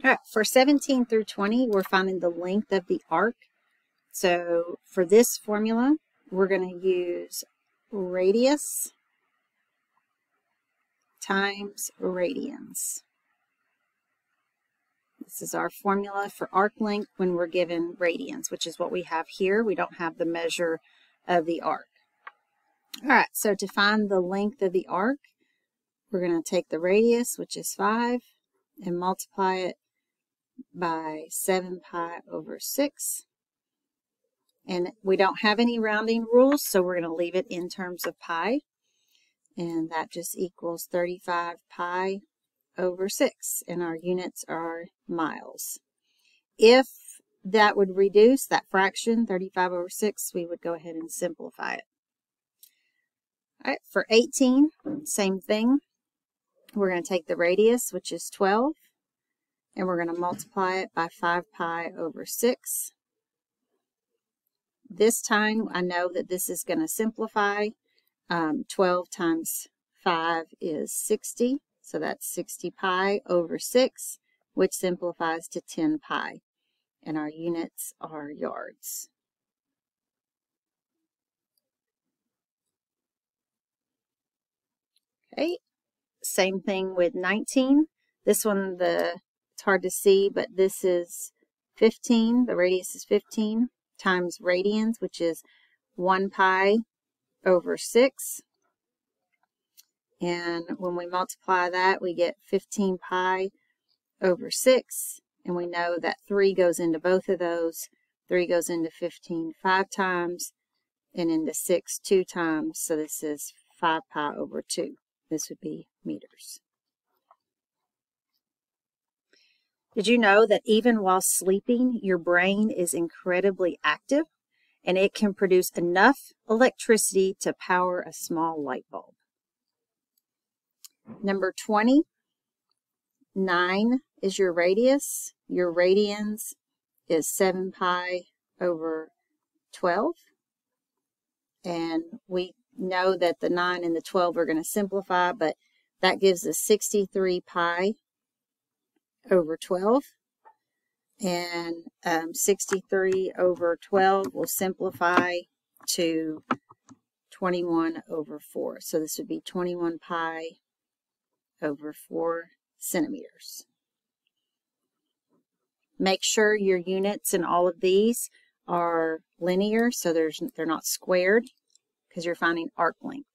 All right, for 17 through 20, we're finding the length of the arc. So for this formula, we're going to use radius times radians. This is our formula for arc length when we're given radians, which is what we have here. We don't have the measure of the arc. All right, so to find the length of the arc, we're going to take the radius, which is 5, and multiply it by 7 pi over 6. And we don't have any rounding rules, so we're going to leave it in terms of pi. And that just equals 35 pi over 6. And our units are miles. If that would reduce that fraction, 35 over 6, we would go ahead and simplify it. All right, for 18, same thing. We're going to take the radius, which is 12, and we're going to multiply it by 5 pi over 6. This time, I know that this is going to simplify. 12 times 5 is 60, so that's 60 pi over 6, which simplifies to 10 pi, and our units are yards. Okay, same thing with 19. This one, it's hard to see, but this is 15. The radius is 15 times radians, which is 1 pi over 6. And when we multiply that, we get 15 pi over 6. And we know that 3 goes into both of those. 3 goes into 15 5 times, and into 6 2 times. So this is 5 pi over 2. This would be meters. Did you know that even while sleeping, your brain is incredibly active and it can produce enough electricity to power a small light bulb? Number 20, 9 is your radius. Your radians is 7 pi over 12. And we know that the 9 and the 12 are going to simplify, but that gives us 63 pi over 12. And 63 over 12 will simplify to 21 over 4. So this would be 21 pi over 4 centimeters. Make sure your units in all of these are linear, so they're not squared, because you're finding arc length.